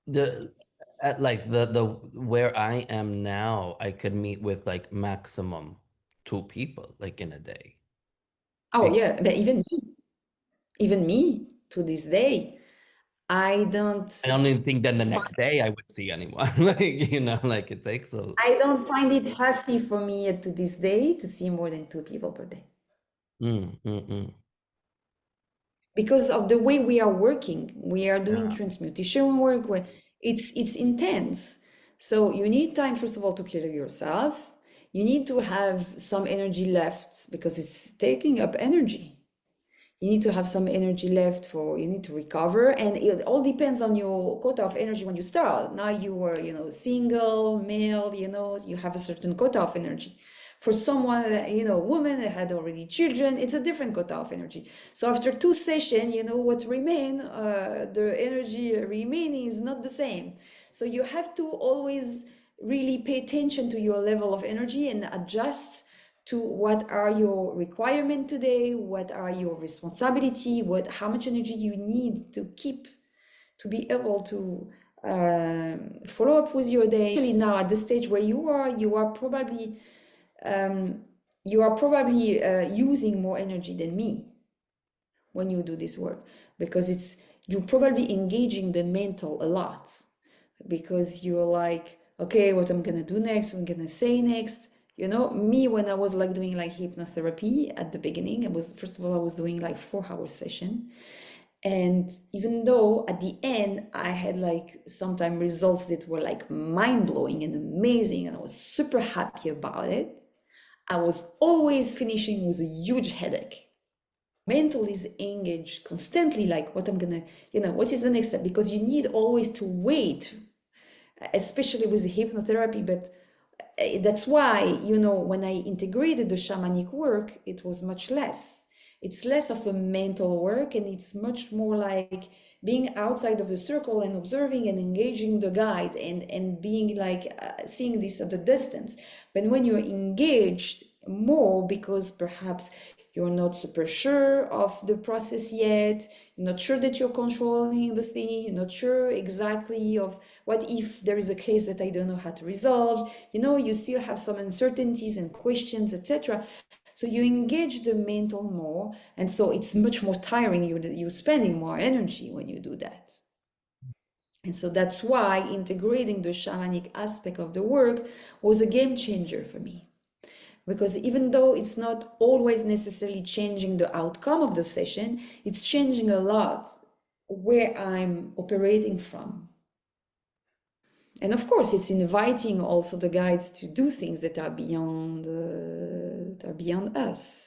the at like the where I am now, I could meet with like maximum two people like in a day. Oh Like yeah, but even me to this day, I don't I don't even think then the find next day I would see anyone. Like, like it takes a I don't find it healthy for me to this day to see more than two people per day. mm. Because of the way we are working. We are doing Yeah. transmutation work where it's intense. So you need time, first of all, to clear yourself. You need to have some energy left because it's taking up energy. You need to have some energy left for you need to recover, and it all depends on your quota of energy when you start. Now you are, single, male, you have a certain quota of energy. For someone, woman that had already children, it's a different quota of energy. So after two sessions, what remain, the energy remaining is not the same. So you have to always really pay attention to your level of energy and adjust to what are your requirements today, what are your responsibility, how much energy you need to keep to be able to follow up with your day. Especially now at the stage where you are probably using more energy than me when you do this work, because you're probably engaging the mental a lot, because you're like, okay, what I'm gonna do next, what I'm gonna say next. Me, when I was like doing like hypnotherapy at the beginning, first of all, I was doing like 4 hour session. And even though at the end I had like sometimes results that were like mind-blowing and amazing, and I was super happy about it, I was always finishing with a huge headache. Mental is engaged constantly, like what I'm gonna, what is the next step? Because you need always to wait, especially with hypnotherapy. But that's why, when I integrated the shamanic work, it was much less. It's less of a mental work, and it's much more like being outside of the circle and observing and engaging the guide, and being like seeing this at a distance. But when you're engaged more, because perhaps you're not super sure of the process yet, you're not sure that you're controlling the thing, you're not sure exactly of what if there is a case that I don't know how to resolve, you still have some uncertainties and questions, etc. So you engage the mental more, and so it's much more tiring. You're spending more energy when you do that. And so that's why integrating the shamanic aspect of the work was a game changer for me. Because even though it's not always necessarily changing the outcome of the session, it's changing a lot where I'm operating from. And of course, it's inviting also the guides to do things that are beyond us.